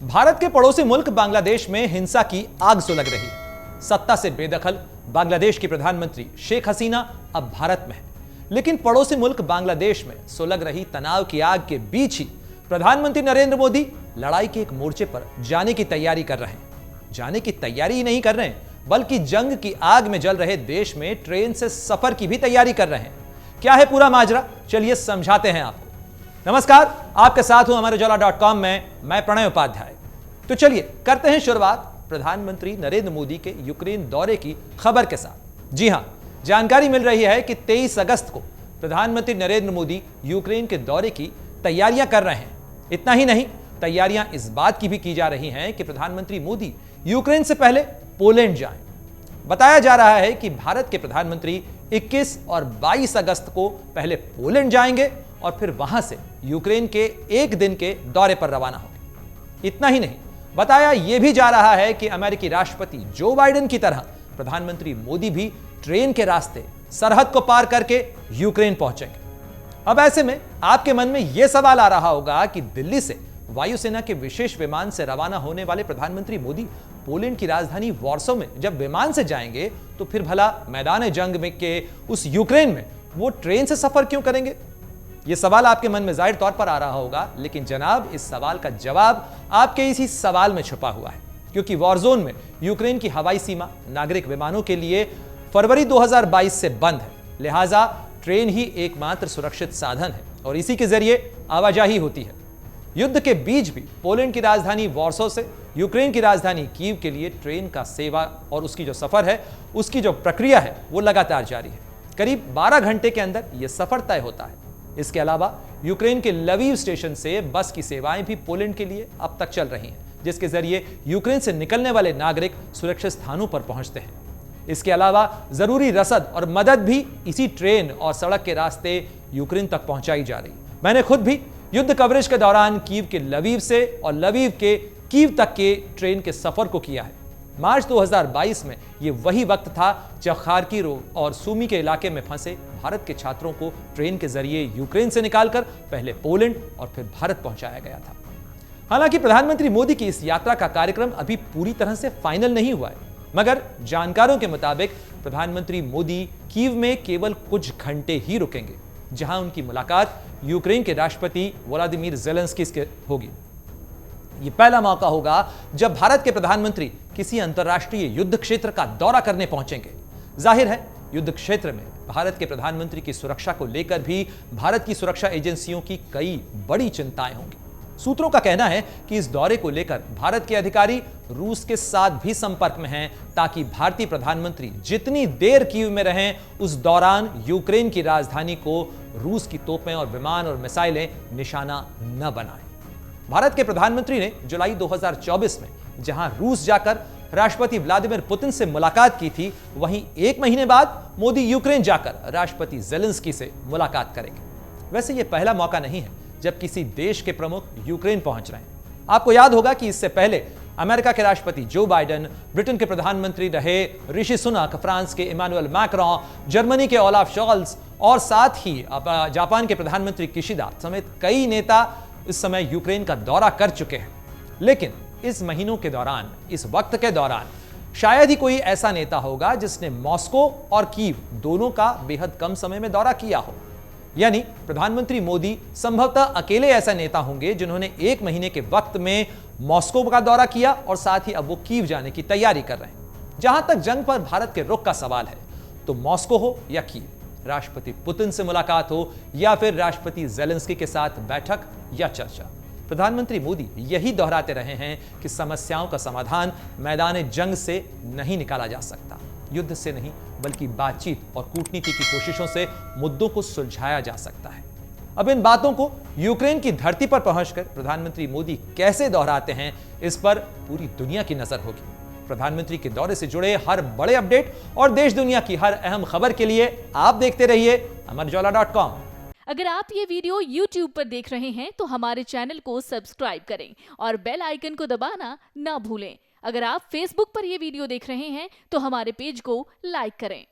भारत के पड़ोसी मुल्क बांग्लादेश में हिंसा की आग सुलग रही है। सत्ता से बेदखल बांग्लादेश की प्रधानमंत्री शेख हसीना अब भारत में है, लेकिन पड़ोसी मुल्क बांग्लादेश में सुलग रही तनाव की आग के बीच ही प्रधानमंत्री नरेंद्र मोदी लड़ाई के एक मोर्चे पर जाने की तैयारी कर रहे हैं। जाने की तैयारी ही नहीं कर रहे हैं, बल्कि जंग की आग में जल रहे देश में ट्रेन से सफर की भी तैयारी कर रहे हैं। क्या है पूरा माजरा, चलिए समझाते हैं आपको। नमस्कार, आपके साथ हूं अमरउजाला.com में मैं प्रणय उपाध्याय। तो चलिए करते हैं शुरुआत प्रधानमंत्री नरेंद्र मोदी के यूक्रेन दौरे की खबर के साथ। जी हां, जानकारी मिल रही है कि 23 अगस्त को प्रधानमंत्री नरेंद्र मोदी यूक्रेन के दौरे की तैयारियां कर रहे हैं। इतना ही नहीं, तैयारियां इस बात की भी की जा रही हैं कि प्रधानमंत्री मोदी यूक्रेन से पहले पोलैंड जाएं। बताया जा रहा है कि भारत के प्रधानमंत्री 21 और 22 अगस्त को पहले पोलैंड जाएंगे और फिर वहां से यूक्रेन के एक दिन के दौरे पर रवाना होंगे। इतना ही नहीं, बताया यह भी जा रहा है कि अमेरिकी राष्ट्रपति जो बाइडेन की तरह प्रधानमंत्री मोदी भी ट्रेन के रास्ते सरहद को पार करके यूक्रेन पहुंचेंगे। अब ऐसे में आपके मन में यह सवाल आ रहा होगा कि दिल्ली से वायुसेना के विशेष विमान से रवाना होने वाले प्रधानमंत्री मोदी पोलैंड की राजधानी वॉर्सो में जब विमान से जाएंगे तो फिर भला मैदान जंग में के उस यूक्रेन में वो ट्रेन से सफर क्यों करेंगे? यह सवाल आपके मन में जाहिर तौर पर आ रहा होगा, लेकिन जनाब इस सवाल का जवाब आपके इसी सवाल में छुपा हुआ है, क्योंकि वॉरजोन में यूक्रेन की हवाई सीमा नागरिक विमानों के लिए फरवरी 2022 से बंद है। लिहाजा ट्रेन ही एकमात्र सुरक्षित साधन है और इसी के जरिए आवाजाही होती है। युद्ध के बीच भी पोलैंड की राजधानी वॉर्सो से यूक्रेन की राजधानी कीव के लिए ट्रेन का सेवा और उसकी जो सफर है, उसकी जो प्रक्रिया है वो लगातार जारी है। करीब 12 घंटे के अंदर यह सफर तय होता है। इसके अलावा यूक्रेन के लवीव स्टेशन से बस की सेवाएं भी पोलैंड के लिए अब तक चल रही हैं, जिसके जरिए यूक्रेन से निकलने वाले नागरिक सुरक्षित स्थानों पर पहुंचते हैं। इसके अलावा जरूरी रसद और मदद भी इसी ट्रेन और सड़क के रास्ते यूक्रेन तक पहुंचाई जा रही। मैंने खुद भी युद्ध कवरेज के दौरान कीव के लवीव से और लवीव के कीव तक के ट्रेन के सफर को किया है। मार्च 2022 में यह वही वक्त था जब खार्किव और सूमी के इलाके में फंसे भारत के छात्रों को ट्रेन के जरिए यूक्रेन से निकालकर पहले पोलैंड और फिर भारत पहुंचाया गया था। हालांकि प्रधानमंत्री मोदी की इस यात्रा का कार्यक्रम अभी पूरी तरह से फाइनल नहीं हुआ है, मगर जानकारों के मुताबिक प्रधानमंत्री मोदी कीव में केवल कुछ घंटे ही रुकेंगे, जहां उनकी मुलाकात यूक्रेन के राष्ट्रपति व्लादिमीर ज़ेलेंस्की से होगी। यह पहला मौका होगा जब भारत के प्रधानमंत्री किसी अंतर्राष्ट्रीय युद्ध क्षेत्र का दौरा करने पहुंचेंगे। जाहिर है, युद्ध क्षेत्र में भारत के प्रधानमंत्री की सुरक्षा को लेकर भी भारत की सुरक्षा एजेंसियों की कई बड़ी चिंताएं होंगी। सूत्रों का कहना है कि इस दौरे को लेकर भारत के अधिकारी रूस के साथ भी संपर्क में हैं, ताकि भारतीय प्रधानमंत्री जितनी देर कीव में रहें, उस दौरान यूक्रेन की राजधानी को रूस की तोपें और विमान और मिसाइलें निशाना न बनाएं। भारत के प्रधानमंत्री ने जुलाई 2024 में जहां रूस जाकर राष्ट्रपति व्लादिमीर पुतिन से मुलाकात की थी, वहीं एक महीने बाद मोदी यूक्रेन जाकर राष्ट्रपति ज़ेलेंस्की से मुलाकात करेंगे। वैसे यह पहला मौका नहीं है जब किसी देश के प्रमुख यूक्रेन पहुंच रहे हैं। आपको याद होगा कि इससे पहले अमेरिका के राष्ट्रपति जो बाइडेन, ब्रिटेन के प्रधानमंत्री रहे ऋषि सुनक, फ्रांस के इमानुएल मैक्रों, जर्मनी के ओलाफ शॉल्ज और साथ ही जापान के प्रधानमंत्री किशिदा समेत कई नेता इस समय यूक्रेन का दौरा कर चुके हैं। लेकिन इस महीनों के दौरान, इस वक्त के दौरान शायद ही कोई ऐसा नेता होगा जिसने मॉस्को और कीव दोनों का बेहद कम समय में दौरा किया हो। यानी प्रधानमंत्री मोदी संभवतः अकेले ऐसा नेता होंगे जिन्होंने एक महीने के वक्त में मॉस्को का दौरा किया और साथ ही अब वो कीव जाने की तैयारी कर रहे हैं। जहां तक जंग पर भारत के रुख का सवाल है, तो मॉस्को हो या कीव, राष्ट्रपति पुतिन से मुलाकात हो या फिर राष्ट्रपति ज़ेलेंस्की के साथ बैठक या चर्चा, प्रधानमंत्री मोदी यही दोहराते रहे हैं कि समस्याओं का समाधान मैदान जंग से नहीं निकाला जा सकता, युद्ध से नहीं बल्कि बातचीत और कूटनीति की कोशिशों से मुद्दों को सुलझाया जा सकता है। अब इन बातों को यूक्रेन की धरती पर पहुंचकर प्रधानमंत्री मोदी कैसे दोहराते हैं, इस पर पूरी दुनिया की नजर होगी। प्रधानमंत्री के दौरे से जुड़े हर बड़े अपडेट और देश दुनिया की हर अहम खबर के लिए आप देखते रहिए अमरउजाला.com। अगर आप ये वीडियो YouTube पर देख रहे हैं तो हमारे चैनल को सब्सक्राइब करें और बेल आइकन को दबाना ना भूलें। अगर आप Facebook पर ये वीडियो देख रहे हैं तो हमारे पेज को लाइक करें।